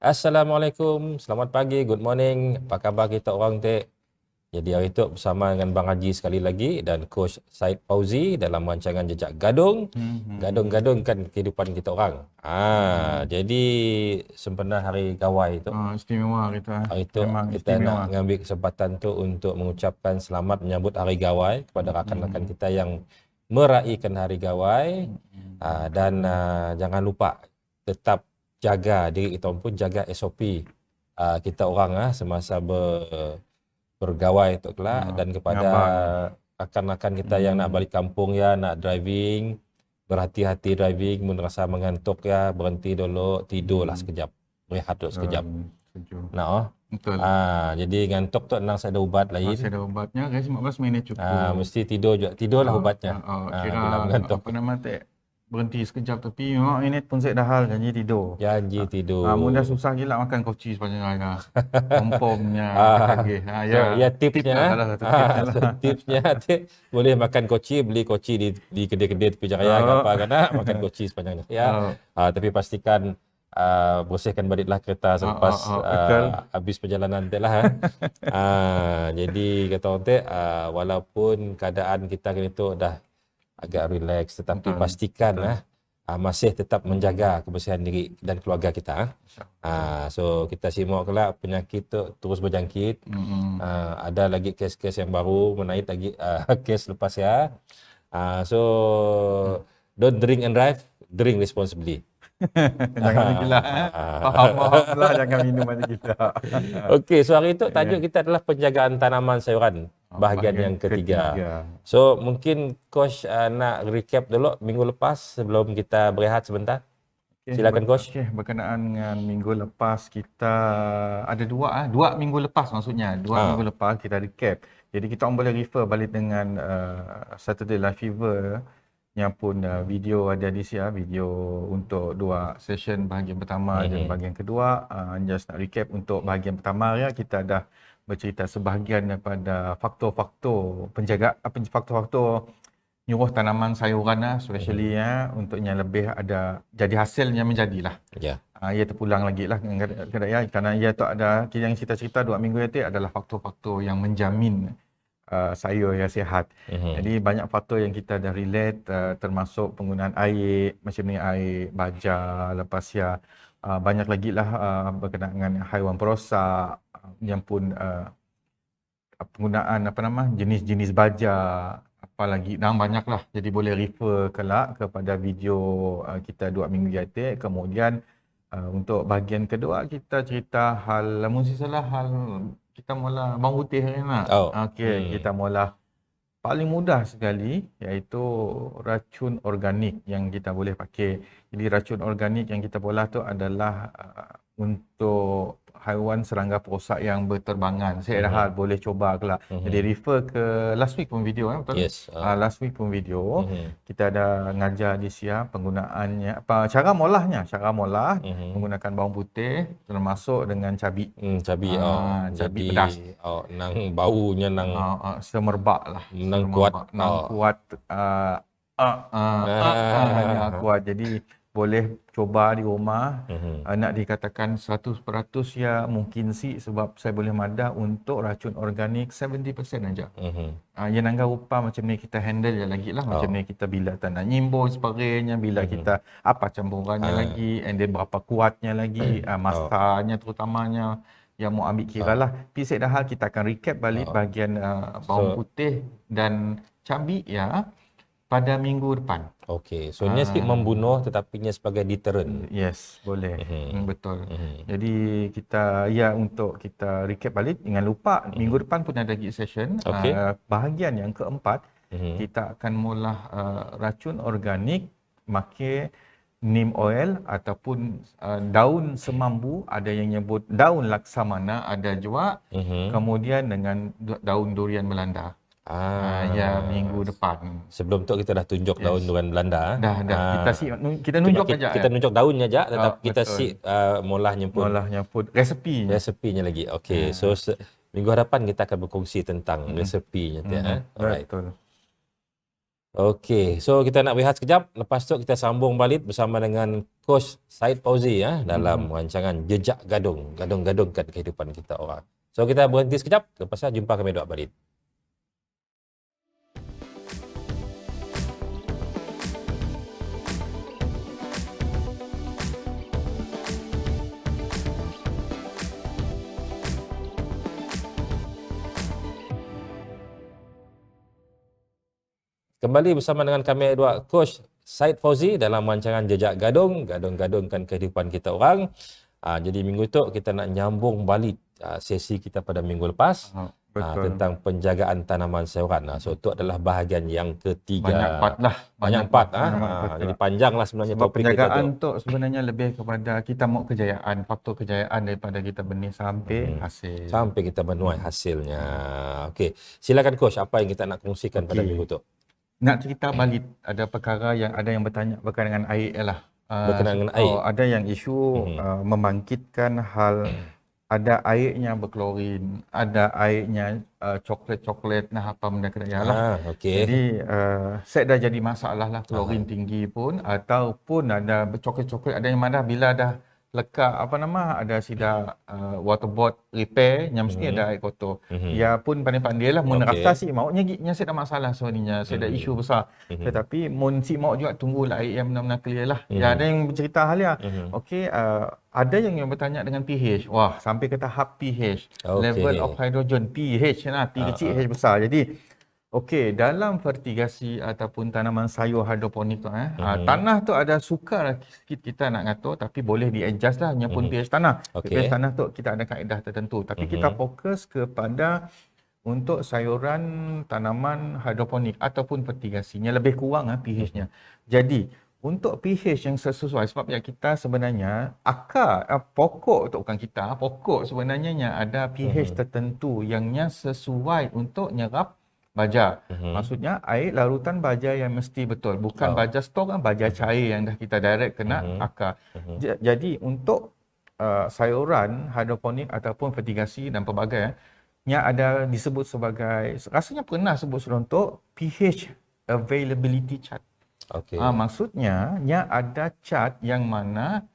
Assalamualaikum, selamat pagi, good morning. Apa khabar kita orang Tek? Jadi hari itu bersama dengan Bang Haji sekali lagi dan Coach Said Fauzi dalam rancangan Jejak Gadung. Gadung-gadungkan kehidupan kita orang. Jadi sempena hari Gawai itu. Istimewa kita. Hari itu Memang kita istimewa. nak mengambil kesempatan tu untuk mengucapkan selamat menyambut Hari Gawai kepada rakan-rakan kita yang meraihkan Hari Gawai. Dan jangan lupa tetap jaga diri kita pun jaga SOP kita orang semasa bergawai tu kelak dan kepada rakan-rakan kita yang nak balik kampung ya, nak driving, berhati-hati driving, merasa mengantuk ya, berhenti dulu, tidurlah sekejap, rehat dulu sekejap. Nah, Betul. Jadi ngantuk tu nang saya ada ubat lain. Masih ada ubatnya, guys, 15 minit cukup. Mesti tidur juga. Tidurlah ubatnya. Kira mengantuk. apa nama tak berhenti sekejap tapi 5 minit pun saya dah hal janji tidur. Janji tidur. Mudah susah gila makan koci sepanjang hari. Kompongnya kagih. Ya tipsnya. Salah satu tipsnya lah. So, tipsnya boleh makan koci, beli koci di kedai-kedai tepi jalan raya apa kan makan koci sepanjang hari. Tapi pastikan bersihkan baliklah kereta selepas habis perjalanan tu lah. Jadi kata orang tu walaupun keadaan kita kini tu dah agak relax tetapi pastikan masih tetap menjaga kebersihan diri dan keluarga kita. So kita simak kelak penyakit tu terus berjangkit. Ada lagi kes-kes yang baru menaik lagi kes lepas ya. So don't drink and drive, drink responsibly. Jangan gila. Faham lah, jangan minum macam kita. Okey, so hari itu tajuk kita adalah penjagaan tanaman sayuran bahagian yang ketiga. So mungkin Coach nak recap dulu minggu lepas sebelum kita berehat sebentar. Silakan Coach. Berkenaan dengan minggu lepas kita ada dua minggu lepas maksudnya. Minggu lepas kita recap. Jadi kita orang boleh refer balik dengan Saturday Live Fever yang pun video ada di sini, video untuk 2 session bahagian pertama dan bahagian kedua. Just nak recap untuk bahagian pertama ya, kita dah bercerita sebahagian daripada faktor-faktor penjaga faktor-faktor nyuruh tanaman sayuran especially untuk yang lebih ada jadi hasilnya menjadilah. Ia terpulang lagi lah kerana ia tu ada yang cerita-cerita 2 minggu itu adalah faktor-faktor yang menjamin sayur yang sihat. Jadi banyak faktor yang kita dah relate termasuk penggunaan air macam ni, air baja, lepas ya banyak lagi lah berkenaan dengan haiwan perosak yang pun penggunaan jenis-jenis baja apa lagi dan banyak lah. Jadi boleh refer kelak kepada video kita 2 minggu yang. Kemudian untuk bahagian kedua kita cerita hal mesti salah hal kita mula bawang putih nak. Kita mula paling mudah sekali iaitu racun organik yang kita boleh pakai. Jadi racun organik yang kita bola tu adalah untuk haiwan serangga perosak yang berterbangan. Saya dah boleh coba kelak. Jadi refer ke last week pun video betul? Yes. Last week pun video kita ada ngajar di siap penggunaannya, cara molahnya, menggunakan bawang putih termasuk dengan cabai. Cabai pedas. Nang baunya nang semerbak lah. Nang kuat. Kuat. Kuat. Jadi boleh coba di rumah. Nak dikatakan 100% ya mungkin sih sebab saya boleh madah untuk racun organik 70% aja. Yang nangga rupa macam ni kita handle je lagi lah. Macam ni kita bila tak nak nyimbun spraynya, bila kita apa campurannya lagi, and then berapa kuatnya lagi, masanya terutamanya yang mau ambil kira lah. Tapi saya dah kita akan recap balik bahagian bawang putih dan cabai ya pada minggu depan. Okey, so ni sikit membunuh tetapi nya sebagai deterrent. Yes, boleh. Betul. Jadi kita untuk kita recap balik, jangan lupa minggu depan pun ada lagi session. Bahagian yang keempat kita akan mula racun organik pakai neem oil ataupun daun semambu, ada yang nyebut daun laksamana, ada juga kemudian dengan daun durian Belanda. Minggu depan. Sebelum tu kita dah tunjuk daun durian Belanda. Dah. Kita nunjuk aja. Kita nunjuk daunnya aja tetapi kita molahnya pun resepinya lagi. Okey. So minggu hadapan kita akan berkongsi tentang resepinya Alright. Betul. Okey, so kita nak berehat sekejap. Lepas tu kita sambung balik bersama dengan Coach Syed Fauzi dalam rancangan Jejak Gadung. Gadung-gadungkan kehidupan kita orang. So kita berhenti sekejap. Lepas tu jumpa kami dua balik. Kembali bersama dengan kami dua Coach Syed Fauzi dalam rancangan Jejak Gadung, gadung-gadungkan kehidupan kita orang. Jadi minggu tu kita nak nyambung balik sesi kita pada minggu lepas tentang penjagaan tanaman sayuran. So itu adalah bahagian yang ketiga. Banyak part. Jadi panjang lah sebenarnya sebab topik penjagaan kita tu. sebenarnya lebih kepada kita mau kejayaan, faktor kejayaan daripada kita benih sampai hasil. Sampai kita menuai hasilnya. Okey, silakan Coach, apa yang kita nak kongsikan pada minggu tu? Nak cerita balik, ada perkara yang ada yang bertanya berkaitan dengan air lah. Berkenaan dengan air. Ada yang isu membangkitkan hal ada airnya berklorin, ada airnya coklat-coklat apa benda kena lah. Okey. Jadi set dah jadi masalah lah, klorin tinggi pun ataupun ada coklat-coklat, ada yang mana bila dah lekat ada sida waterboard repair yang mesti ada air kotor. Ya pun pandai-pandai lah mun rasa si mau nya saya ada masalah sebenarnya, saya ada isu besar. Tetapi mun si mau juga tunggulah air yang benar-benar clear lah. Ya ada yang bercerita hal ya. Okey, ada yang bertanya dengan pH. Wah, sampai ke tahap pH. Level of hydrogen, pH T kecil H besar. Jadi okey, dalam fertigasi ataupun tanaman sayur hidroponik tu tanah tu ada sukar sikit kita nak ngatur, tapi boleh di-adjust lah pun pH tanah. pH tanah tu kita ada kaedah tertentu, tapi kita fokus kepada untuk sayuran tanaman hidroponik ataupun fertigasinya lebih kurang pH-nya. Jadi untuk pH yang sesuai, sebab ya kita sebenarnya pokok tu bukan kita, pokok sebenarnya ada pH tertentu yang sesuai untuk nyerap baja. Maksudnya air larutan baja yang mesti betul. Bukan baja stok baja cair yang dah kita direct kena akar. Jadi untuk sayuran hidroponik ataupun fertigasi dan pelbagai nya ada disebut sebagai, rasanya pernah sebut untuk pH availability chart. Maksudnya nya ada chart yang mana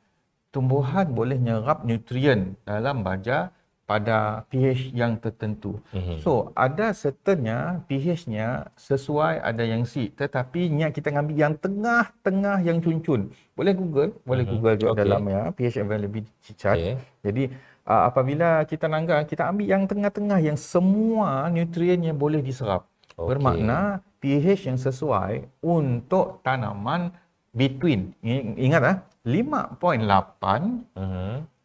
tumbuhan boleh nyerap nutrien dalam baja pada pH yang tertentu. So, ada certainnya pH-nya sesuai, ada yang C. Tetapi kita ngambil yang tengah-tengah yang cuncun. Boleh Google juga dalam pH availability chart. Jadi, apabila kita nanggar, kita ambil yang tengah-tengah yang semua nutriennya boleh diserap. Bermakna pH yang sesuai untuk tanaman between, ingat 5.8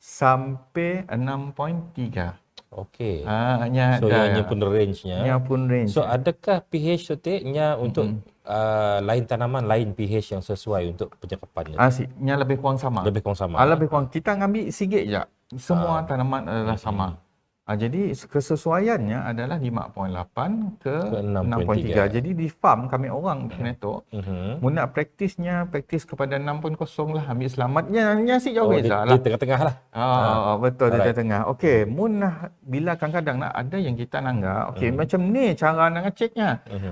sampai 6.3. Okey. So ianya pun range-nya. Nya pun range. So adakah pH sutiknya untuk lain tanaman lain pH yang sesuai untuk penyerapannya? Nya lebih kurang sama. Lebih kurang sama. Lebih kurang. Kita ngambil sikit je. Semua tanaman adalah sama. Jadi kesesuaiannya adalah 5.8 ke 6.3. Jadi di farm kami orang di Kenetok, mun nak praktis kepada 6.0 lah, ambil selamatnya si jauh beza lah. Di tengah-tengah lah. Betul, di tengah-tengah. Okey, mun bila kadang-kadang ada yang kita nanggak, macam ni cara nak ngeceknya.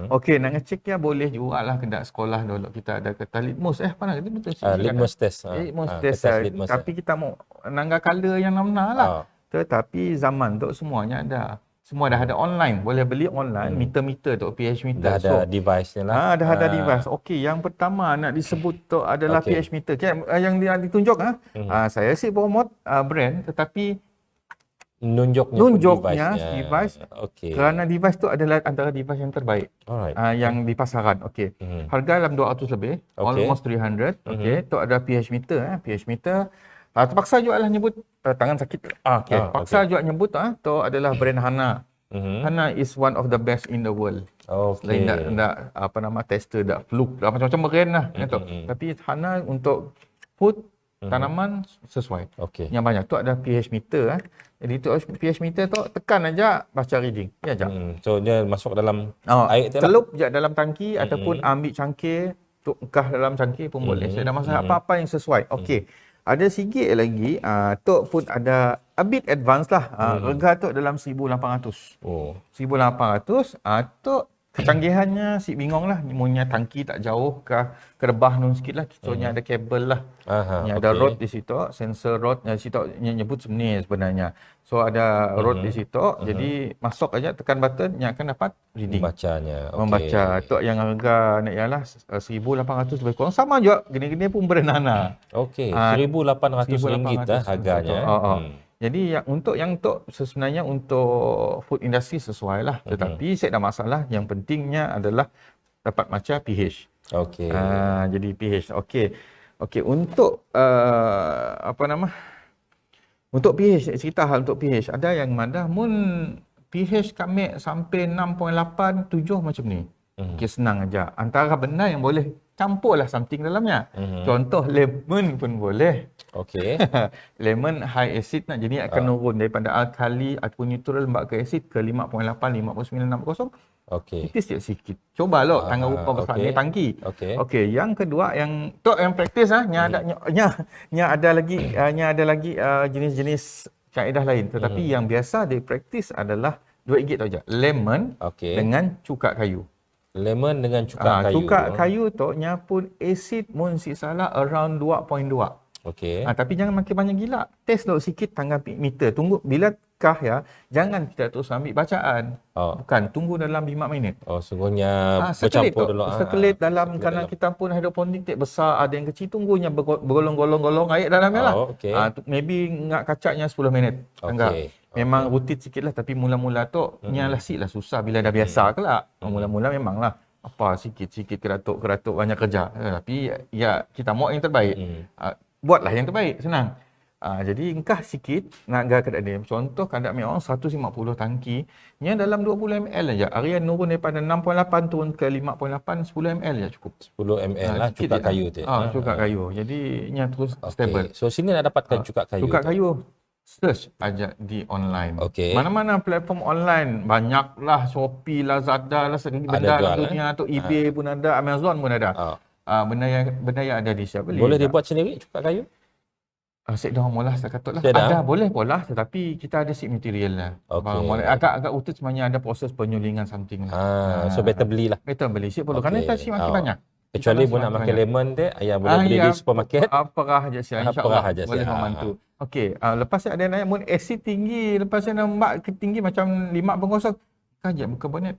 Okey, nak ngeceknya boleh jugalah kedak sekolah dulu kita ada kertas litmus. Mana itu betul sih? Litmus test. Litmus test. Tapi kita mau nanggak color yang benar lah. Tetapi zaman tu semuanya ada. Semua dah ada online. boleh beli online meter-meter tu, pH meter. Dah ada device-nya lah. Dah ada device. Okey, yang pertama nak disebut tu adalah pH meter. Yang ditunjuk saya sih promote brand, tetapi nunjuknya device. Kerana device tu adalah antara device yang terbaik. Yang di pasaran. Okey. Harga dalam 200 lebih, almost 300. Okey, tu ada pH meter pH meter. Terpaksa juga lah nyebut tangan sakit. Paksa juga nyebut tu adalah brand Hana. Hana is one of the best in the world. Selain tak tester, tak fluke, macam-macam brand lah. Tapi Hana untuk food tanaman sesuai. Yang banyak tu ada pH meter. Jadi tu pH meter tu tekan aja baca reading. Ya aja. So dia masuk dalam air tu lah. Celup je dalam tangki ataupun ambil cangkir, tukar dalam cangkir pun boleh. Saya dah masalah apa-apa yang sesuai. Okey. Ada sikit lagi, Tok pun ada a bit advance lah. Harga Tok dalam 1,800. 1,800, Tok Kecanggihannya si bingung lah, punya tangki tak jauh ke rebah nun sikit lah, kitanya ada kabel lah. Ada rod di situ, sensor rod di situ nyebut seni sebenarnya. So ada rod di situ, jadi masuk aja tekan button, nya akan dapat reading. Membacanya. Membaca. Itu yang harga nak ialah 1,800 lebih kurang. Sama juga, gini-gini pun berenana. Okey, RM1,800 lah harganya. Jadi untuk sebenarnya untuk food industry sesuai lah. Tetapi saya ada masalah, yang pentingnya adalah dapat baca pH. Okey. Jadi pH. Okey, untuk untuk pH, saya cerita hal untuk pH. Ada yang madah mun pH kami sampai 6.8, 7 macam ni. Okey, senang aja. Antara benda yang boleh campurlah something dalamnya. Contoh lemon pun boleh. Okey. Lemon high acid nak, jadi akan turun daripada alkali ataupun neutral lembab ke acid ke 5.8, 59.60. Okey. Sikit. Cuba lo tangga rupa besar ni tangki. Okey, yang kedua yang praktis nya ada lagi jenis-jenis kaedah lain, tetapi yang biasa di praktis adalah 2 gig saja. Lemon dengan cuka kayu. Lemon dengan cuka kayu. Cuka kayu tu nya pun acid mun si salah around 2.2. Okey. Tapi jangan makin banyak gila. Test dulu sikit tangga meter. Tunggu bila kah ya. Jangan kita terus ambil bacaan. Bukan, tunggu dalam 5 minit. Sungguhnya bercampur dulu. Sekelit dalam, kerana kita pun hidroponik besar, ada yang kecil, tunggunya bergolong-golong air dalamnya lah. Maybe ngak kacaknya 10 minit. Memang rutin sikit lah, tapi mula-mula tu nyalasik lah susah bila dah biasa kelak. Mula-mula memanglah sikit-sikit keratuk banyak kerja. Tapi ya kita mau yang terbaik. Buatlah yang terbaik, senang. Jadi engkah sikit nak agak keadaan. Contoh kadang memang 150 tangki, nya dalam 20 ml saja. Area nurun daripada 6.8 turun ke 5.8, 10 ml saja cukup. 10 ml lah cuka kayu tu. Cuka kayu. Jadi nya terus stable. So sini nak dapatkan cuka kayu. Cuka kayu search aja di online. Mana-mana platform online, banyaklah, Shopee, Lazada lah, segala benda dalam dunia tu, eBay pun ada, Amazon pun ada. Benda yang ada di siap beli. Boleh dibuat sendiri cuka kayu? Saya dah mula saya katalah. Ada boleh pola, tetapi kita ada seed material lah. Agak utut sebenarnya ada proses penyulingan something lah. So better belilah. Better beli. Saya perlu kerana kita si makin banyak. Kecuali pun nak makan lemon dia, ayah boleh beli di supermarket. Apalah aja sih, insya-Allah boleh membantu. Okey, lepas ada naik mun acid tinggi, lepas saya nampak tinggi macam 5.0, kajak berkarbonat.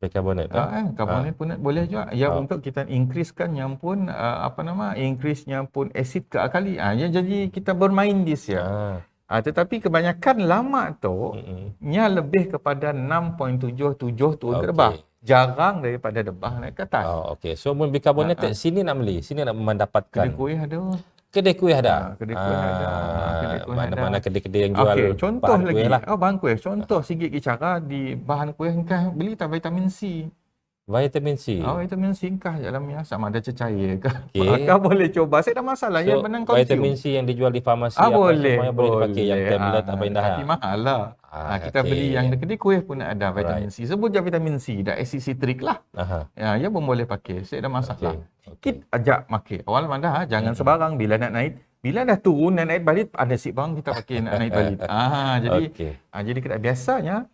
Bikarbonat. Karbonat pun boleh juga. Ya untuk kita increasekan yang pun increase yang pun acid ke alkali. Ya jadi kita bermain di ya. Tetapi kebanyakan lama tu nya lebih kepada 6.77 turun ke debah. Jarang daripada debah naik ke atas. Okey. So mun bikarbonat sini nak beli, sini nak mendapatkan. Kedai kuih ada. Kedai kuih ada. Kedai kuih ada. Mana-mana kedai-kedai yang jual contoh bahan lagi. kuih lah. Bahan kuih. Contoh sikit cara di bahan kuih engkau beli tak vitamin C. Vitamin C. Vitamin C engkau dalamnya sama ada cecair ke. Kau boleh coba. Saya tak masalah yang benang kau. Vitamin C yang dijual di farmasi boleh dipakai yang tablet apa yang dah. Tapi mahal lah. Kita beli yang kedai kuih pun ada vitamin C. Sebut je vitamin C, dah acid citric lah. Ya pun boleh pakai. Saya dah masalah. Kita ajak pakai. Awal mana jangan sebarang bila nak naik. Bila dah turun dan naik balik ada sip bang kita pakai nak naik balik. Jadi kita biasanya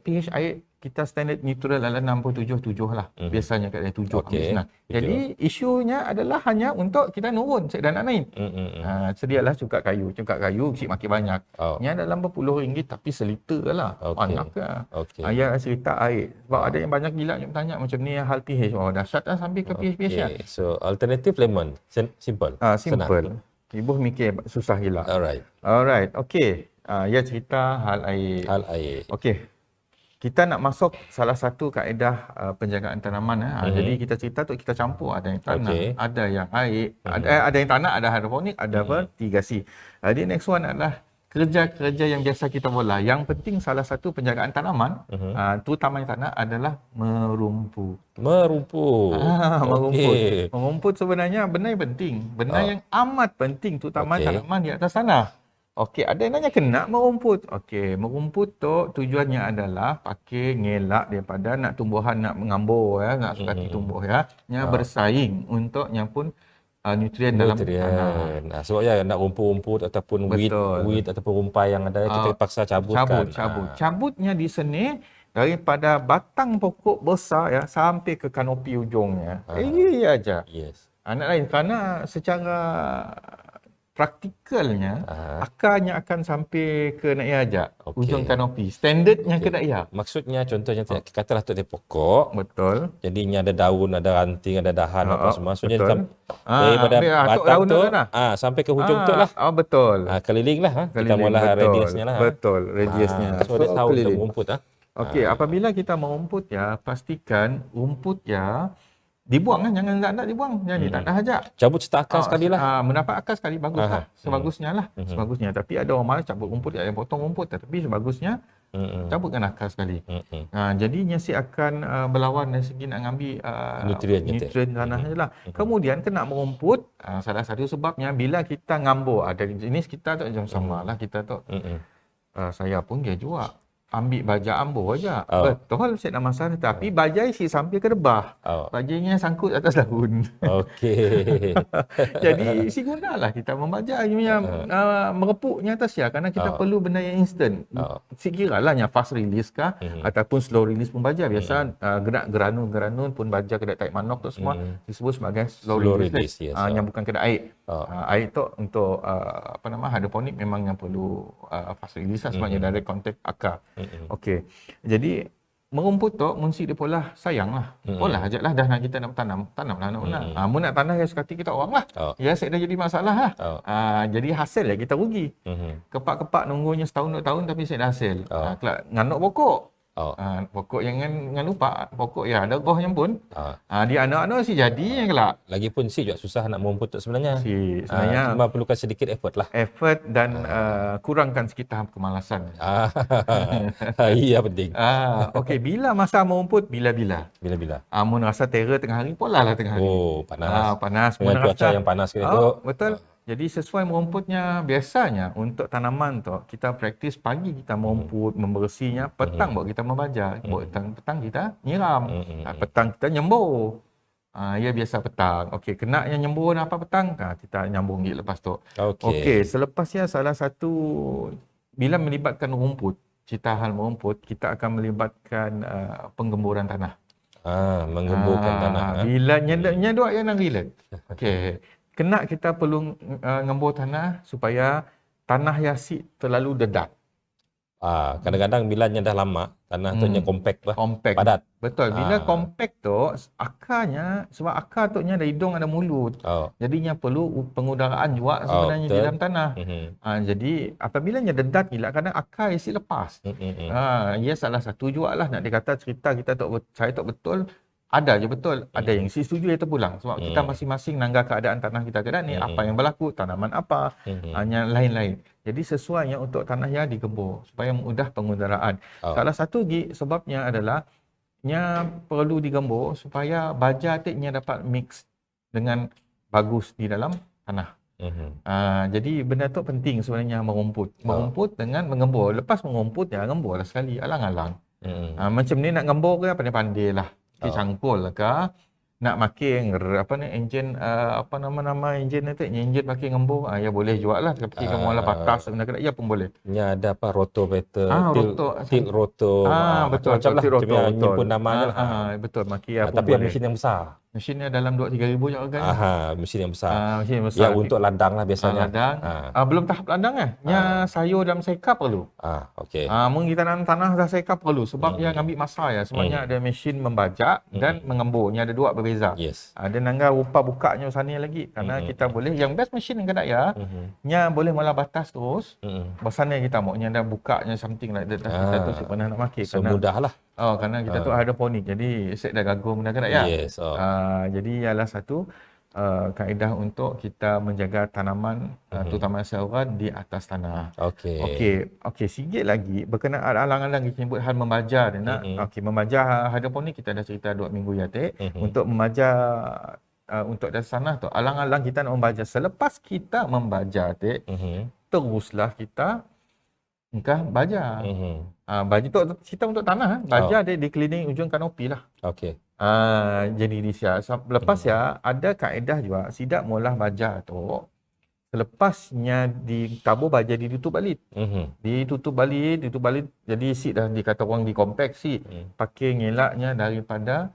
pH air kita standard neutral adalah 6.77 lah. Biasanya kat 7 habis. Jadi isunya adalah hanya untuk kita nurun saya dah nak naik. Sedialah cuka kayu si makin banyak. Nya dalam berpuluh ringgit tapi seliter lah. Banyak ke. Ayah cerita air. Sebab ada yang banyak gila yang bertanya macam ni hal pH. Dahsyat lah sampai ke pH ya. So alternative lemon. Simple. Simple. Ibu mikir susah gila. Alright. Okey. Ya cerita hal air. Okey. Kita nak masuk salah satu kaedah penjagaan tanaman. Jadi kita cerita tu kita campur, ada yang tanah, ada yang air, ada yang tanah, ada hidroponik, ada vertigasi. Jadi next one adalah kerja-kerja yang biasa kita bola. Yang penting salah satu penjagaan tanaman, terutama yang tanah adalah merumput. Merumput sebenarnya benda yang penting, benda yang amat penting terutama tanaman di atas tanah. Okey, ada yang nanya kena merumput. Okey, merumput tu tujuannya adalah pakai ngelak daripada nak tumbuhan nak mengambur nak sukati tumbuh bersaing untuk yang pun nutrien dalam tanah. Sebab nak rumput-rumput ataupun weed ataupun rumpai yang ada kita paksa cabutkan. Cabutnya di sini daripada batang pokok besar ya sampai ke kanopi ujungnya. Aja. Yes. Anak lain kerana secara praktikalnya akarnya akan sampai ke nak ajak ujung kanopi. Standardnya ke nak. Maksudnya contohnya katalah tu dia pokok. Betul. Jadinya ada daun, ada ranting, ada dahan apa semua. Maksudnya daripada batang tu sampai ke hujung tu lah. Betul. Keliling lah. Kita mula radiusnya lah. Betul, radiusnya. So that's how kita merumput. Okey, apabila kita merumput ya, pastikan rumput ya dibuang kan, jangan tak dibuang. Jadi tak ada hajat. Cabut setak akar sekali lah. Mendapat akar sekali baguslah. Sebagusnya lah. Sebagusnya. Tapi ada orang malas cabut rumput, yang potong rumput. Tapi sebagusnya cabutkan akar sekali. Jadi nyasi akan berlawan dari segi nak ambil nutrien tanahnya lah. Kemudian kena merumput, salah satu sebabnya bila kita ngambur, ada jenis kita tu macam sama lah kita tu. Saya pun dia juga ambil baja ambur aja. Betul, saya nak masalah. Tapi bajai si sampai ke debah. Bajainya sangkut atas daun. Okey. Jadi si gunalah kita membaja merepuknya atas ya, kerana kita perlu benda yang instant. Sekiralah yang fast release kah ataupun slow release pun baja. Biasa gerak granul pun baja kedai taik manok tu semua disebut sebagai slow release. Yang bukan kedai air. Air tu untuk hidroponik memang yang perlu fast release lah, sebabnya dari kontak akar. Okey. Jadi merumput tu mesti dia pola sayang lah. Pola ajak lah dah nak kita nak tanam lah nak. Mu nak tanam ya sekati kita orang lah. Ya saya dah jadi masalah lah. Jadi hasil ya kita rugi. Kepak-kepak nunggunya setahun 2 tahun tapi saya dah hasil. Kelak nganuk pokok. Pokok jangan lupa, pokok ya ada gohnya pun. Dia anak-anak si jadi kelak. Lagipun si juga susah nak merumput tu sebenarnya. Sebenarnya cuma perlukan sedikit effort lah. Effort dan kurangkan sikit tahap kemalasan. Iya penting. Okey, bila masa merumput bila-bila. Mun rasa terror tengah hari, pola lah tengah hari. Panas. Panas. Dengan cuaca yang panas gitu. Betul. Jadi sesuai merumputnya, biasanya untuk tanaman tu kita praktis pagi kita merumput, membersihnya, petang baru kita membaja, petang kita nyiram, petang kita nyembur. Ya biasa petang. Okey, kena yang nyembur apa petang, kita nyambung gigi lepas tu. Okey, selepasnya salah satu bila melibatkan rumput, cerita hal merumput, kita akan melibatkan penggemburan tanah. Menggemburkan tanah. Bila nyedok yang nak relate. Okey. Kena kita perlu ngembur tanah supaya tanah yasik terlalu dedak. Kadang-kadang bilanya dah lama, tanah tu nya compact lah. Padat. Betul. Bila compact tu, akarnya, sebab akar tu nya ada hidung, ada mulut. Jadinya perlu pengudaraan juga sebenarnya di dalam tanah. Jadi apabila nya dedak gila, kadang akar isi lepas. Ya salah satu juga lah nak dikata cerita kita tu, saya tak betul. Ada je betul. Ada yang si setuju dia terpulang. Sebab kita masing-masing nangga keadaan tanah kita ke ni, apa yang berlaku, tanaman apa, hanya lain-lain. Jadi sesuainya untuk tanah yang digembur supaya mudah pengudaraan. Salah satu sebabnya adalah nya perlu digembur supaya baja tiknya dapat mix dengan bagus di dalam tanah. Jadi benda tu penting sebenarnya merumput. Merumput dengan mengembur. Lepas mengumput ya gemburlah sekali alang-alang. Macam ni nak gembur ke pandai-pandai lah. Cangkul lah ke, nak makin enjin nama enjin nanti enjin pakai ngembur ya boleh juga lah, tapi kamu lah patas sebenarnya ya pun boleh. Nya ada apa rotovator, tilt betul, roto, macam lah tilt roto, nyimpan namanya lah. Betul makin tapi mesin yang besar. Mesinnya dalam 2-3 ribu je harganya. Mesin yang besar. Ya untuk ladang lah biasanya. Ladang. Belum tahap ladang Nya sayur dalam sekap perlu. Okey. Mungkin kita nanam tanah dah sekap perlu sebab dia ambil masa ya. Sebabnya ada mesin membajak dan mengembur. Nya ada dua berbeza. Ada nangga rupa bukanya sana lagi kerana kita boleh yang best mesin yang kedai ya. Nya boleh mula batas terus. Basana kita maunya ada bukanya something like that. Kita tu pernah nak pakai kerana mudahlah. Kerana kita tu hidroponik. Jadi set dah gagum benda kedai ya. Jadi ialah satu kaedah untuk kita menjaga tanaman terutama sayuran di atas tanah. Okey, sikit lagi berkenaan alang-alang kita sebut hal membaja membaja hidroponik kita dah cerita 2 minggu ya untuk membaja untuk atas tanah tu alang-alang kita nak membaja selepas kita membaja teruslah kita engkau baja. Baja tu kita untuk tanah baja dia di keliling ujung kanopi lah. Jadi di lepas ya ada kaedah juga sidak mulah baja tu Selepasnya ditabur baja ditutup balik. Ditutup balik. Jadi seed dah dikata orang dikompak seed. Pakai ngelaknya daripada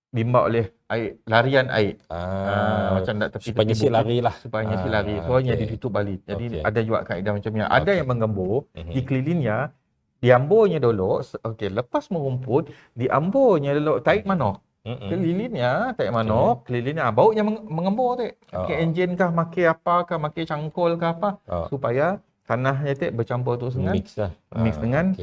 dimbak oleh air, larian air. Macam nak supaya tepi-tepi si lari lah. supaya si lari. Soalnya ditutup balik. Jadi ada juga kaedah macam ni. Ada yang menggembur, dikelilingnya, diamburnya dulu. Lepas merumput, diamburnya dulu, tarik manok. Kelilingnya tarik manok, kelilingnya baunya mengembur tu. Pakai enjin kah, pakai apa kah, pakai cangkul kah apa, supaya tanahnya tu bercampur terus dengan mix dengan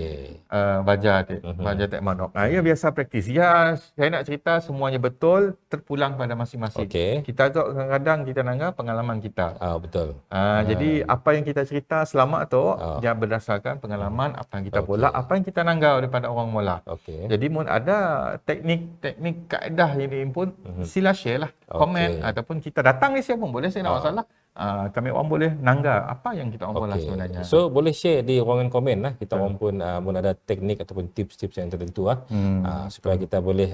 baja tu, baja tarik manok. Ya biasa praktis. Ya, saya nak cerita semuanya betul, terpulang pada masing-masing. Kita tu kadang-kadang kita nangga pengalaman kita. Betul. Jadi apa yang kita cerita selamat tu dia berdasarkan pengalaman apa yang kita bola, apa yang kita nangga daripada orang mula. Jadi mun ada teknik kaedah ini pun sila share lah, komen ataupun kita datang ni siapa pun boleh, saya tak masalah. Kami orang boleh nangga apa yang kita orang bola sebenarnya. So boleh share di ruangan komen lah. Kita orang pun mun ada teknik ataupun tips-tips yang tertentu supaya kita boleh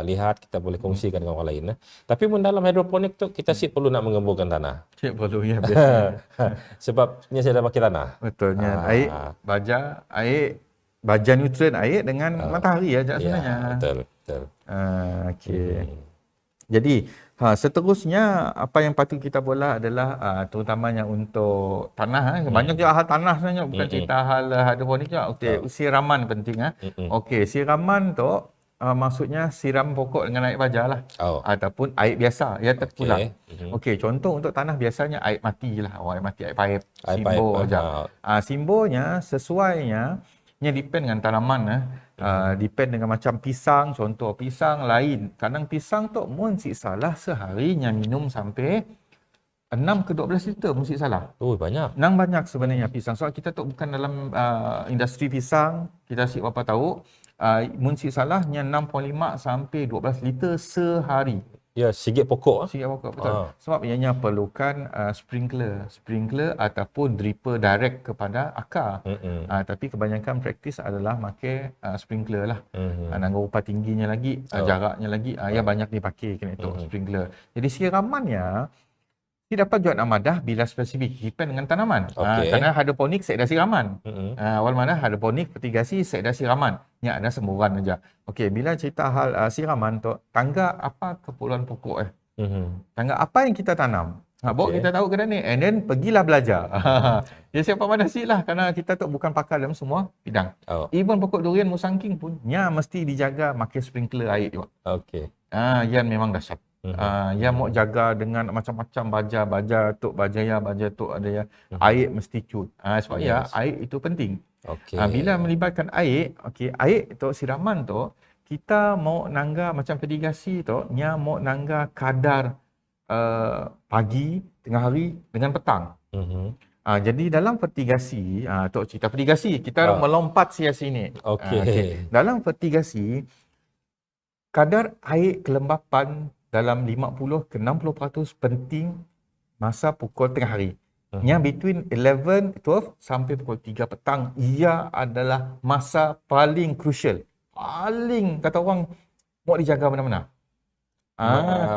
lihat, kita boleh kongsikan dengan orang lain. Tapi mun dalam hidroponik tu kita perlu nak mengemburkan tanah. Perlu ya biasanya. Sebabnya saya dah pakai tanah. Betulnya. Air, baja nutrien air dengan matahari aja sebenarnya. Betul. Jadi seterusnya apa yang patut kita bola adalah terutamanya untuk tanah. Banyak juga hal tanah sebenarnya, bukan cerita hal hidroponik juga. Siraman penting. Siraman tu maksudnya siram pokok dengan air baja lah. Ataupun air biasa yang terpulang. Contoh untuk tanah biasanya air mati lah. Air mati, air paip. Simbol aja. Simbolnya sesuainya depend dengan tanaman. Depend dengan macam pisang. Contoh pisang lain. Kadang pisang tu mun si salah seharinya minum sampai 6 ke 12 liter mun si salah. Banyak. Nang banyak sebenarnya pisang. Soal kita tu bukan dalam industri pisang. Kita si berapa tahu. Mun si salahnya 6.5 sampai 12 liter sehari. Ya, sikit pokok. Sikit pokok, betul. Sebab ianya perlukan sprinkler ataupun dripper direct kepada akar. Tapi kebanyakan praktis adalah pakai sprinkler lah. Nangga upah tingginya lagi, jaraknya lagi, ya banyak dipakai kena itu sprinkler. Jadi siramannya dapat juga nak madah bila spesifik, depend dengan tanaman. Kerana hidroponik saya dah siraman. Awal mana hidroponik vertigasi saya dah siraman. Ni ada semburan aja. Bila cerita hal siraman tu, tangga apa keperluan pokok tangga apa yang kita tanam. Bawa kita tahu kena ni, and then pergilah belajar. Ya siapa mana sih lah, kerana kita tu bukan pakar dalam semua bidang. Even pokok durian musangking pun, mesti dijaga pakai sprinkler air juga. Yang memang dahsyat. Yang mau jaga dengan macam-macam baja tuk ada ya. Air mesti cut. Sebab air itu penting. Bila melibatkan air, air tu siraman tu kita mau nangga macam fertigasi tu, mau nangga kadar pagi, tengah hari dengan petang. Jadi dalam fertigasi, tu cerita fertigasi, kita melompat sini. Dalam fertigasi, kadar air kelembapan dalam 50 ke 60% penting masa pukul tengah hari. Yang between 11, 12 sampai pukul 3 petang, ia adalah masa paling crucial. Paling kata orang mau dijaga mana-mana.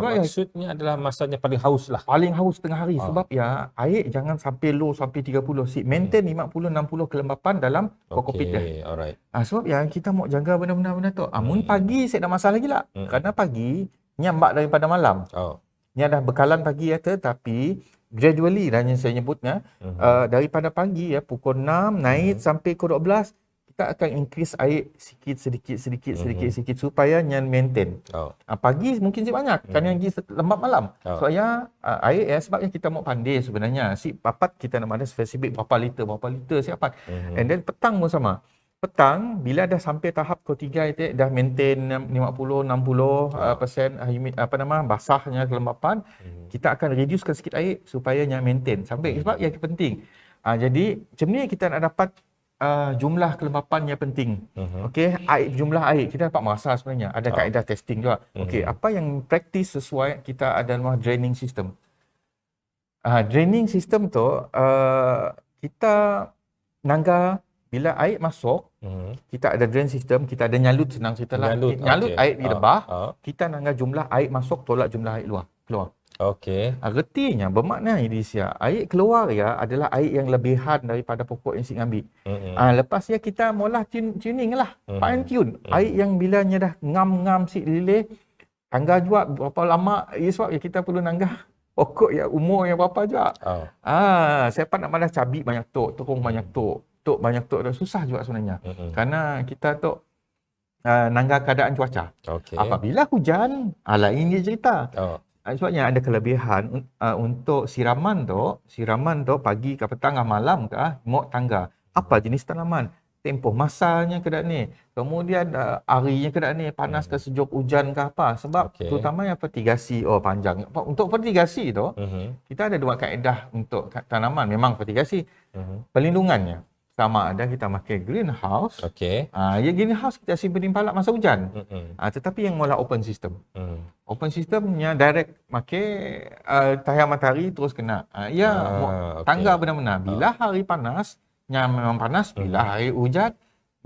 Maksudnya adalah masanya paling haus lah. Paling haus tengah hari. Sebab air jangan sampai low sampai 30. Maintain 50-60 kelembapan dalam kokopit dia. Sebab kita mau jaga benda-benda tu. Mun pagi saya dah masalah lagi lah. Kerana pagi nyambak daripada malam. Ni dah bekalan pagi tapi gradually dah yang saya nyebutnya daripada pagi pukul 6 naik sampai ke 12 kita akan increase air sedikit supaya nyan maintain. Pagi mungkin si banyak kan yang lembab malam. Soalnya air sebabnya kita mau pandai sebenarnya si papat kita nak ada spesifik berapa liter siapa. And then petang pun sama. Petang bila dah sampai tahap ketiga itu dah maintain 50-60% humid basahnya kelembapan, kita akan reducekan sikit air supaya nya maintain sampai sebab yang penting. Jadi macam ni kita nak dapat jumlah kelembapan yang penting. Jumlah air kita dapat merasa sebenarnya ada kaedah testing juga. Apa yang praktis sesuai kita ada nama draining system. Draining system tu kita nangga bila air masuk, kita ada drain system, kita ada nyalut, senang cerita lah. Nyalut air di lebah, kita nangga jumlah air masuk, tolak jumlah air keluar. Okey. Retinya bermakna ini sia. Air keluar ya adalah air yang lebihan daripada pokok yang si ambil. Lepas ya kita mula tuning lah, fine tune. Air yang bilanya dah ngam-ngam si lilih, tangga juga berapa lama, sebab ya kita perlu nanggah pokok yang umur yang berapa juga. Siapa nak malas cabik banyak tok, terung banyak tok banyak tok dah susah juga sebenarnya. Kerana kita tok nanggah keadaan cuaca. Okey. Apabila hujan, lain dia cerita. Sebabnya ada kelebihan untuk siraman tu pagi ke petang ke malam ke mok tangga. Apa jenis tanaman? Tempoh masanya ke ni. Kemudian harinya ke ni, panas ke sejuk, hujan ke apa. Sebab terutama yang fertigasi panjang. Untuk fertigasi tu kita ada dua kaedah untuk tanaman. Memang fertigasi pelindungannya. Sama ada kita pakai greenhouse. Ya greenhouse kita simpan palak masa hujan. Tetapi yang mula open system. Open systemnya direct pakai cahaya matahari terus kena. Tangga benar-benar. Bila hari panas, nyam memang panas. Bila hari hujan,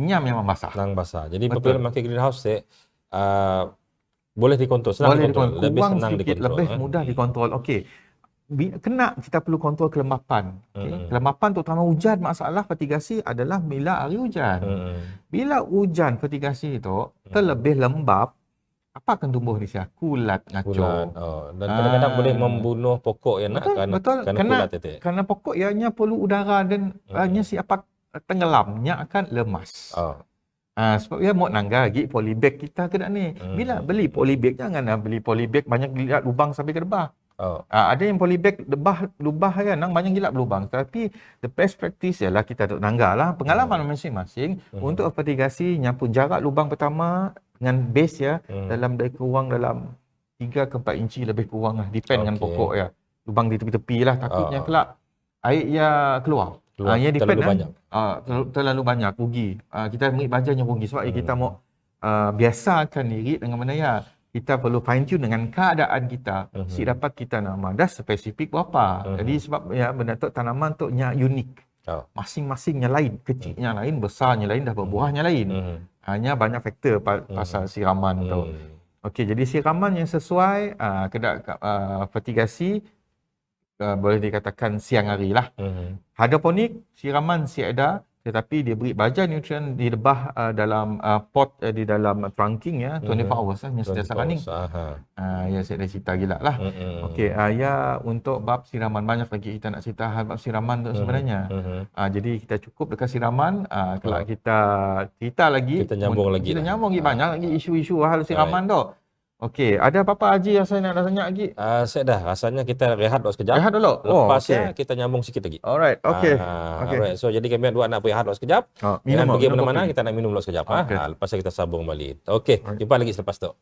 nyam memang basah. Basah. Jadi apabila pakai greenhouse boleh dikontrol, senang dikontrol. Lebih senang dikontrol. Lebih mudah dikontrol. Okey. Kena kita perlu kontrol kelembapan. Kelembapan terutama hujan, masalah fertigasi adalah bila hari hujan. Bila hujan fertigasi itu terlebih lembab, apa akan tumbuh di sana? Kulat, ngacau. Dan kadang-kadang boleh membunuh pokok yang betul. kulat itu. Kerana pokok ianya perlu udara dan hanya siapa tenggelamnya akan lemas. Sebab dia mau nangga lagi polybag kita kena ni. Bila beli polybag, jangan beli polybag banyak lihat lubang sampai ke debah. Ada yang polybag lubah kan, banyak gila berlubang. Tapi the best practice ialah kita duk nangga lah. Pengalaman masing-masing untuk fertigasi nyapu jarak lubang pertama dengan base ya dalam lebih kurang dalam 3 ke 4 inci lebih kurang lah. Depend dengan pokok ya. Lubang di tepi-tepi lah. Takutnya pula air ia keluar. Ya depend terlalu banyak. Terlalu banyak rugi. Kita ambil bajanya rugi sebab kita mau biasakan diri dengan mana ya. Kita perlu fine tune dengan keadaan kita. Si dapat kita nama dah spesifik berapa. Jadi sebab ya benda tu tanaman tu nya unik. Masing-masingnya lain, kecilnya lain, besarnya lain, dah berbuahnya lain. Hanya banyak faktor pasal siraman tu. Okey, jadi siraman yang sesuai fertigasi boleh dikatakan siang hari lah. Hidroponik siraman siada, tetapi dia beri baja nutrien di lebah dalam pot di dalam trunking ya 24 hours lah yang sentiasa running. Ya saya dah cerita gila lah. Okey, ya untuk bab siraman banyak lagi kita nak cerita hal bab siraman tu sebenarnya. Jadi kita cukup dekat siraman, kalau kita cerita lagi kita nyambung lagi. Kita nyambung lagi banyak lagi isu-isu hal siraman tu. Okey, ada apa-apa Haji yang saya nak tanya lagi? Saya dah, rasanya kita rehat dulu sekejap. Rehat dulu? Lepasnya kita nyambung sikit lagi. Alright, okey. Alright, so jadi kami dua nak rehat dulu sekejap. Jangan pergi mana-mana, kita nak minum dulu sekejap. Lepas kita sambung balik. Okey, jumpa lagi selepas tu.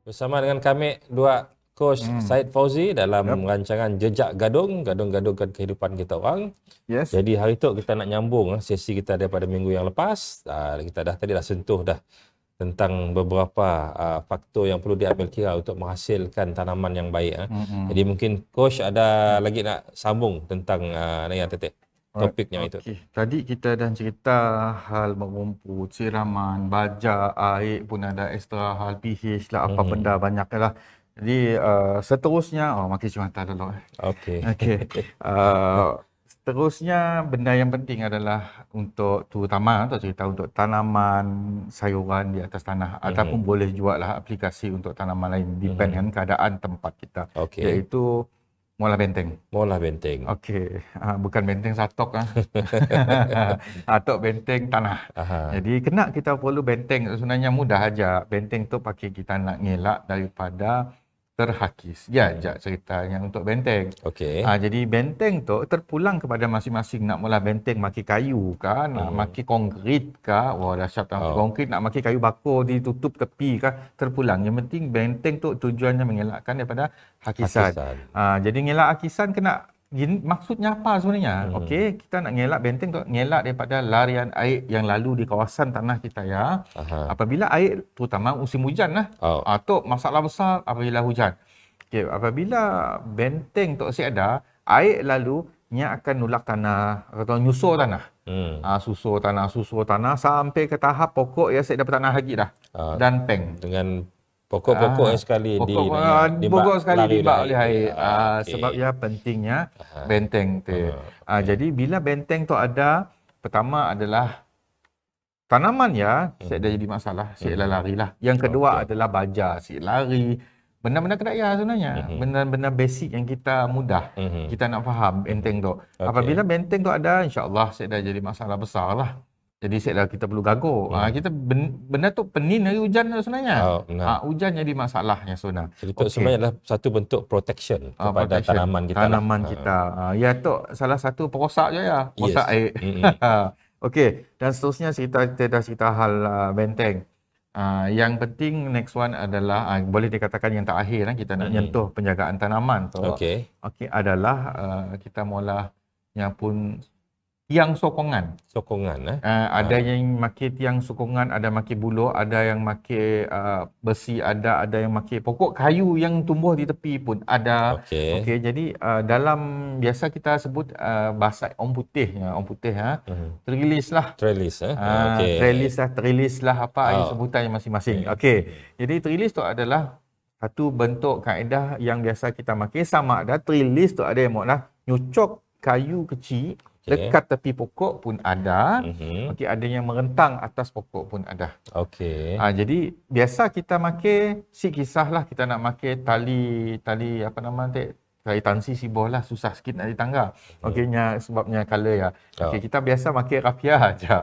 Bersama dengan kami dua Coach Syed Fauzi dalam rancangan Jejak Gadung, gadung-gadungkan kehidupan kita orang. Yes. Jadi hari tu kita nak nyambung sesi kita daripada minggu yang lepas. Kita tadi dah sentuh dah tentang beberapa faktor yang perlu diambil kira untuk menghasilkan tanaman yang baik. Jadi mungkin Coach ada lagi nak sambung tentang yang topiknya itu. Tadi kita dah cerita hal merumput, siraman, baja, air pun ada ekstra hal pH lah, apa benda banyak lah. Jadi seterusnya, makin cemata dulu. Okey. Seterusnya benda yang penting adalah untuk terutama cerita untuk tanaman sayuran di atas tanah ataupun boleh juga lah aplikasi untuk tanaman lain depend dengan keadaan tempat kita. Iaitu Mola benteng. Mola benteng. Okey, bukan benteng satok atau benteng tanah. Jadi kena kita perlu benteng, sebenarnya mudah aja. Benteng tu pakai kita nak ngelak daripada terhakis. Ya, ceritanya untuk benteng. Okey. Jadi benteng tu terpulang kepada masing-masing nak mula benteng maki kayu kah, nak maki konkrit kah. Wah dahsyat konkrit, nak maki kayu bakar ditutup tepi kah, terpulang. Yang penting benteng tu tujuannya mengelakkan daripada hakisan. Jadi ngelak hakisan kena maksudnya apa sebenarnya? Okey, kita nak ngelak benteng tu, ngelak daripada larian air yang lalu di kawasan tanah kita ya. Apabila air terutama musim hujan lah. Atau masalah besar apabila hujan. Okey, apabila benteng tu si ada, air lalu nya akan nulak tanah atau nyusur tanah. Susur tanah sampai ke tahap pokok ya saya dah tak tanah lagi dah. Dan peng. Dengan pokok-pokok yang sekali pokok sekali lari dibak oleh oleh air. okey. Sebab ya pentingnya benteng tu. Jadi bila benteng tu ada, pertama adalah tanaman ya, saya dah jadi masalah, saya dah larilah. Yang kedua adalah baja, saya lari. Benda-benda kedaya sebenarnya. Benda-benda basic yang kita mudah. Kita nak faham benteng tu. Apabila benteng tu ada, insya-Allah saya dah jadi masalah besar lah. Jadi kita perlu gaguh. Kita benda tu penin dari hujan tu sebenarnya. Hujan jadi masalahnya sebenarnya. Jadi itu sebenarnya adalah satu bentuk protection kepada tanaman kita. Tanaman kita. Ya tu salah satu perosak je ya. Perosak air. Okey, dan seterusnya kita dah cerita hal benteng. Yang penting next one adalah boleh dikatakan yang terakhir kita nak nyentuh penjagaan tanaman tu. Okey, adalah kita mula yang pun tiang sokongan. Ada yang makai tiang sokongan, ada makai buluh, ada yang makai besi, ada yang makai pokok kayu yang tumbuh di tepi pun ada. Okey, jadi dalam biasa kita sebut bahasa orang putih trellis lah. Trellis lah apa sebutannya masing-masing. Okey. Jadi trellis tu adalah satu bentuk kaedah yang biasa kita makai, sama ada trellis tu ada yang makna nyucuk kayu kecil dekat tepi pokok pun ada. Okey, ada yang merentang atas pokok pun ada. Jadi biasa kita makai kisahlah kita nak makai tali apa nama nanti? Tali tansi siboh lah, susah sikit nak ditangga. Okeynya sebabnya color ya. Okey, kita biasa makai rafiah aja.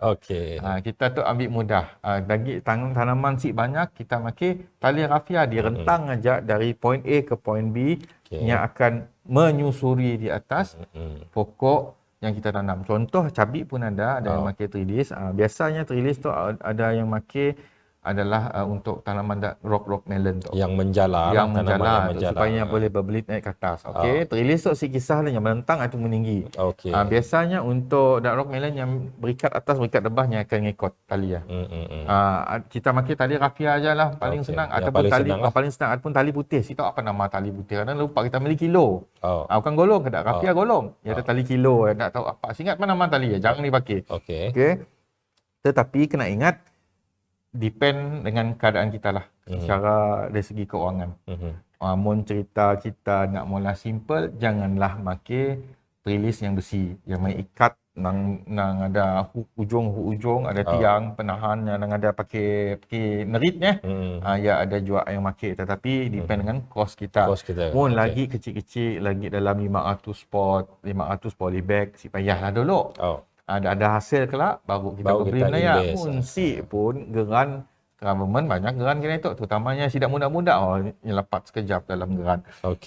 Kita tu ambil mudah. Bagi tanaman banyak kita makai tali rafiah, direntang aja dari point A ke point B yang akan menyusuri di atas pokok yang kita tanam. Contoh cabi pun ada yang makai trellis. Biasanya trellis tu ada yang makai adalah untuk tanaman rock melon tu. Yang menjalar supaya boleh berbelit naik ke atas. Okey, trellis tu kisah yang melentang atau meninggi. Biasanya untuk rock melon yang berikat atas berikat bawahnya akan ngikut tali ya. Kita makai tali rafiah ajalah paling senang, ataupun paling senang ataupun tali putih. Kita tahu apa nama tali putih kerana lupa kita beli kilo. Bukan golong, kada rafiah golong. Ya ada tali kilo, tak tahu apa. Ingat apa nama tali ya, jangan dipakai. Okey. Tetapi kena ingat depend dengan keadaan kita lah secara dari segi keuangan. Mun cerita kita nak mula simple, janganlah makai trellis yang besi yang main ikat nang ada hujung ada tiang penahan yang ada pakai neritnya. Ya ada juga yang makai, tetapi depend dengan kos kita. Mun lagi kecil-kecil, lagi dalam 500 polybag, si payahlah dulu. Ada hasil kelak baru kita beri menaya. Pun geran government banyak geran kena itu, terutamanya sidak muda-muda nyelepat sekejap dalam geran.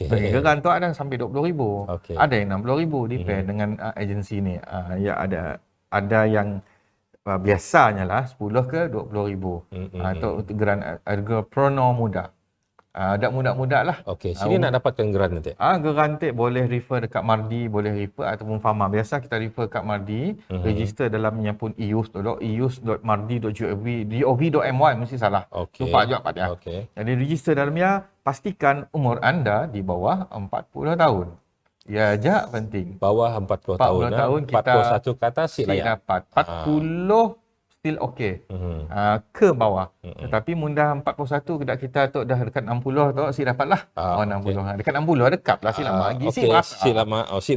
Geran tu ada sampai 20,000. Ada yang 60,000, depend dengan agensi ni. Ya ada yang biasanya lah 10 ke 20,000. Itu geran harga prono muda. Dak muda-muda lah. Sini nak dapatkan geran nanti. Geran nanti boleh refer dekat Mardi, boleh refer ataupun Fama. Biasa kita refer kat Mardi, register dalamnya pun eus.mardi.gov.my, mesti salah. Lupa juga part dia. Jadi register dalamnya, pastikan umur anda di bawah 40 tahun. Ya, jak penting. Bawah 40 tahun kita 41 ke atas layak dapat. 40 still okey. Ke bawah. Tetapi mudah 41 kedak kita tu dah dekat 60 tu si dapatlah. 60. Dekat 60 dekat lah si lama lagi. Si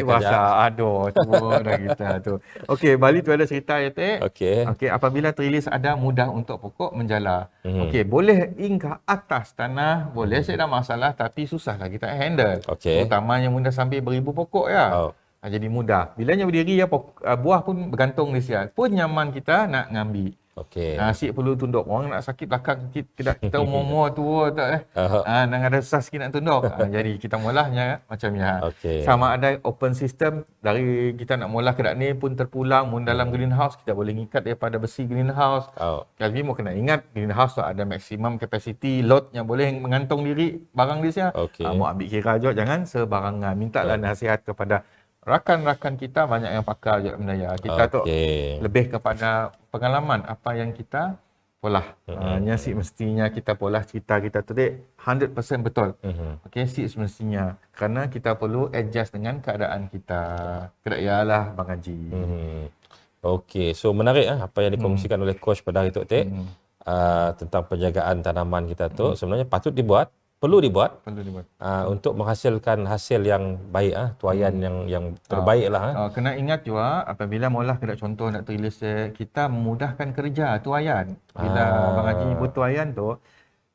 berasa. Aduh, tu dah kita tu. Okey, balik tu ada cerita ya Tek. Okey, apabila trellis ada mudah untuk pokok menjala. Okey, boleh ke atas tanah, boleh saya dah masalah, tapi susahlah kita handle. Terutamanya mudah sampai beribu pokok ya. Jadi mudah. Bilanya berdiri ya buah pun bergantung di sial. Pun nyaman kita nak ngambil. Asyik perlu tunduk. Orang nak sakit belakang sikit, kita umur tua tak nak ada susah sikit nak tunduk. Jadi kita mulahnya macam ya. Sama ada open system, dari kita nak mula kedak ni pun terpulang. Mun dalam greenhouse kita boleh ngikat daripada besi greenhouse. Tapi mau kena ingat greenhouse tu ada maximum capacity load yang boleh mengantung diri barang di sial. Mau ambil kira juga jangan sebarangan. Mintalah nasihat kepada rakan-rakan kita, banyak yang pakar je benda ya. Kita tu lebih kepada pengalaman apa yang kita polah. Nya si mestinya kita polah cerita kita tu dek 100% betul. Okey, si semestinya kerana kita perlu adjust dengan keadaan kita. Kena ialah Bang Haji. Okey, so menarik apa yang dikongsikan oleh coach pada hari tu tentang penjagaan tanaman kita tu sebenarnya patut dibuat, perlu dibuat untuk menghasilkan hasil yang baik tuaian yang terbaik lah. Kena ingat juga apabila mula kena contoh nak tulis kita memudahkan kerja tuaian. Bila Abang Haji buat tuaian tu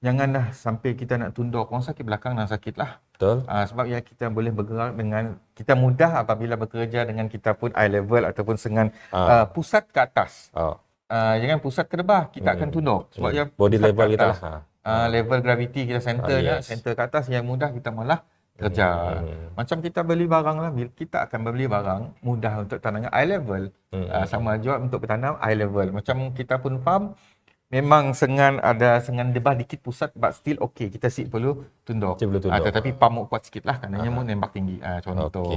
janganlah sampai kita nak tunda orang sakit belakang dan sakit lah. Betul. Sebab ya kita boleh bergerak dengan kita mudah apabila bekerja dengan kita pun eye level ataupun dengan pusat ke atas. Jangan pusat ke bawah, kita akan tunduk. Sebab ya body level kita lah. Level gravity kita center center ke atas yang mudah kita malah kerja. Macam kita beli barang lah, kita akan beli barang mudah untuk tanam eye level. Sama juga untuk bertanam eye level. Macam kita pun farm memang sengan debah dikit pusat but still okay, kita perlu tunduk. Tetapi pam kuat sikit lah kerana mu nembak tinggi. Contoh.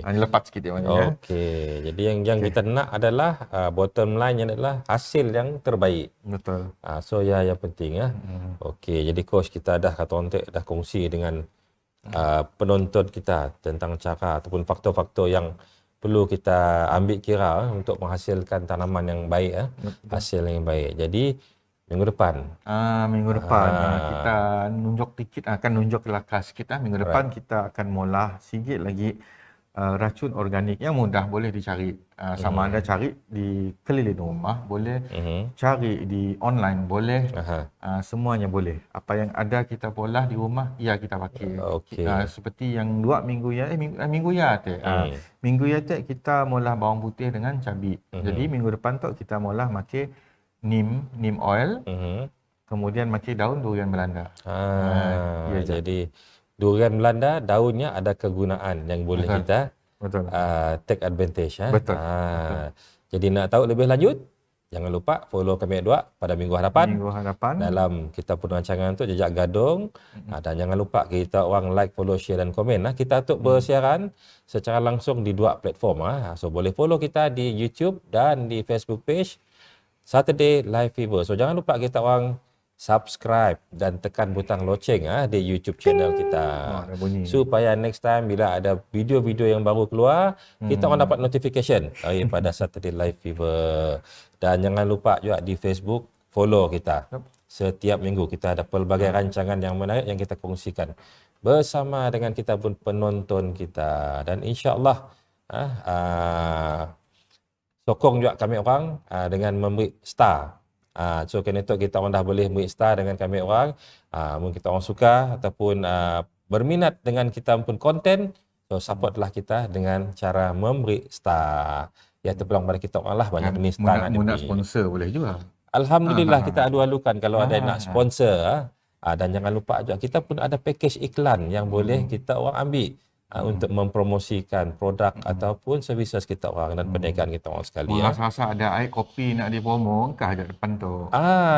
Lepas sikit dia maknanya. Okey. Jadi yang kita nak adalah bottom line adalah hasil yang terbaik. Betul. So yang penting Okey, jadi coach kita dah dah kongsi dengan penonton kita tentang cara ataupun faktor-faktor yang perlu kita ambil kira untuk menghasilkan tanaman yang baik, hasil yang baik. Jadi minggu depan. Kita akan nunjuk kelas kita. Minggu depan kita akan mula sikit lagi racun organik yang mudah boleh dicari. Sama ada cari di keliling rumah boleh, cari di online boleh. Semuanya boleh. Apa yang ada kita polah di rumah, kita pakai. Seperti yang 2 minggu minggu kita mula bawang putih dengan cabai. Jadi minggu depan tu kita mula pakai neem oil. Kemudian pakai daun durian Belanda. Jadi durian Belanda daunnya ada kegunaan yang boleh kita take advantage. Betul. Jadi nak tahu lebih lanjut, jangan lupa follow kami pada minggu hadapan. Dalam kita punya rancangan tu Jejak Gadung. Dan jangan lupa kita orang like, follow, share dan komen. Kita tu bersiaran secara langsung di 2 platform. So boleh follow kita di YouTube dan di Facebook page Saturday Live Fever. So jangan lupa kita orang subscribe dan tekan butang loceng di YouTube channel kita. Supaya next time bila ada video-video yang baru keluar, kita orang dapat notification daripada Saturday Live Fever. Dan jangan lupa juga di Facebook follow kita. Setiap minggu kita ada pelbagai rancangan yang menarik yang kita kongsikan bersama dengan kita pun penonton kita. Dan insya-Allah sokong juga kami orang dengan memberi star. So kerana itu kita orang dah boleh memberi star dengan kami orang. Mungkin kita orang suka ataupun berminat dengan kita pun konten, so supportlah kita dengan cara memberi star. Ya terpulang pada kita orang lah banyak ni star nak sponsor boleh juga. Alhamdulillah kita adu-alukan kalau ada yang nak sponsor. Dan jangan lupa juga kita pun ada package iklan yang boleh kita orang ambil untuk mempromosikan produk ataupun servis kita orang dan perniagaan kita orang sekali. Rasa ada air kopi nak dipromo kah ada depan tu.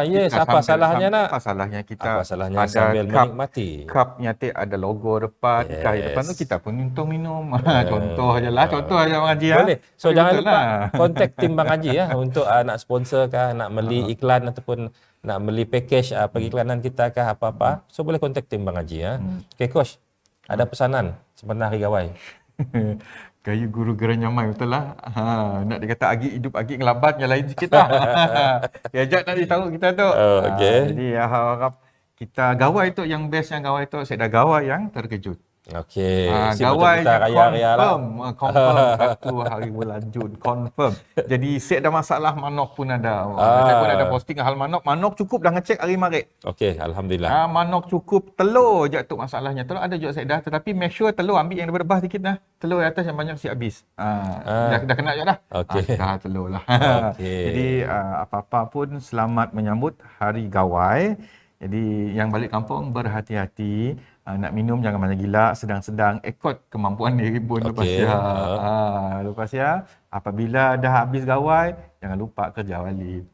Yes, apa salahnya nak? Apa salahnya Apa kita salahnya ada sambil cup, menikmati. Cupnya ada logo depan, kah depan tu kita pun minum. Contoh ajalah, Bang Haji. Boleh. So jangan lupa kontak tim Bang Haji untuk nak sponsor kah, nak beli iklan ataupun nak beli package periklanan kita kah apa-apa. So boleh kontak tim Bang Haji. Okay coach. Ada pesanan sebenarnya hari gawai. Gaya guru geran nyamai betul lah. Nak dikata hidup agi ngelabat yang lain sikit lah. Ajak nak ditahu kita tu. Jadi harap kita gawai tu yang best yang gawai tu saya dah gawai yang terkejut. Okey. Gawai yang confirm satu hari bulan Jun confirm. Jadi set ada masalah manok pun ada. Saya pun ada posting hal manok cukup dah ngecek hari marik. Okey, alhamdulillah. Manok cukup, telur je tu masalahnya. Telur ada juga saya dah, tetapi make sure telur ambil yang berbah sikit dah. Telur atas yang banyak siap habis. Dah kena je dah. Okey. Dah telur lah. Okey. Jadi apa-apa pun selamat menyambut hari gawai. Jadi yang balik kampung berhati-hati. Nak minum jangan banyak gila, sedang-sedang ikut kemampuan diri pun lepas lepas apabila dah habis gawai jangan lupa kerja balik.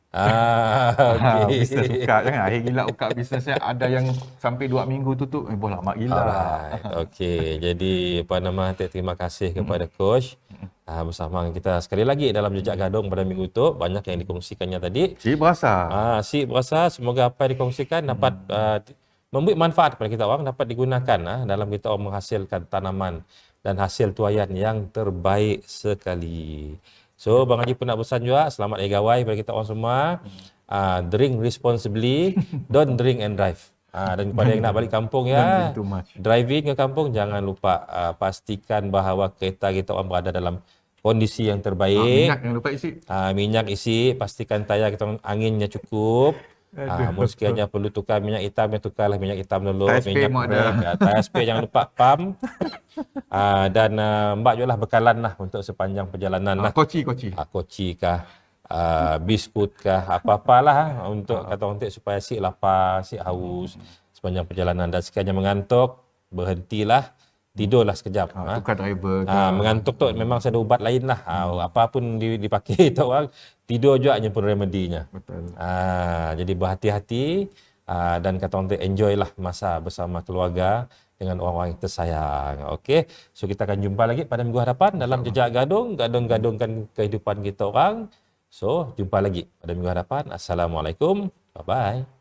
Bisnes buka jangan akhir gila buka bisnes ada yang sampai 2 minggu tutup lama gila. Okey, jadi terima kasih kepada coach bersama kita sekali lagi dalam Jejak Gadong pada minggu itu. Banyak yang dikongsikannya tadi. Cik berasa. Sik berasa, semoga apa yang dikongsikan dapat memberi manfaat kepada kita orang, dapat digunakan dalam kita orang menghasilkan tanaman dan hasil tuaian yang terbaik sekali. So, Bang Haji pun nak pesan juga, selamat hari gawai kepada kita orang semua. Drink responsibly, don't drink and drive. Dan kepada yang nak balik kampung ya, driving ke kampung, jangan lupa pastikan bahawa kereta kita orang berada dalam kondisi yang terbaik. Minyak jangan lupa isi. Minyak isi, pastikan tayar kita orang anginnya cukup. Sekiranya perlu tukar minyak hitam, tukarlah minyak hitam dulu. Tayar spare minyak tayar spare jangan lupa, pump. Dan mbak juga lah bekalan lah untuk sepanjang perjalanan lah. Koci kah, biskut kah, apa-apalah untuk kata orang supaya si lapar, si haus sepanjang perjalanan. Dan sekiranya mengantuk, berhentilah, tidurlah sekejap. Tukar driver. Mengantuk tu memang saya ada ubat lain lah. Apa pun dipakai tu orang, tidur juga hanya pun remedinya. Betul. Jadi berhati-hati dan kata orang enjoy lah masa bersama keluarga dengan orang-orang yang tersayang. Okey, so kita akan jumpa lagi pada minggu hadapan dalam Jejak Gadong, gadong-gadongkan kehidupan kita orang. So, jumpa lagi pada minggu hadapan. Assalamualaikum. Bye-bye.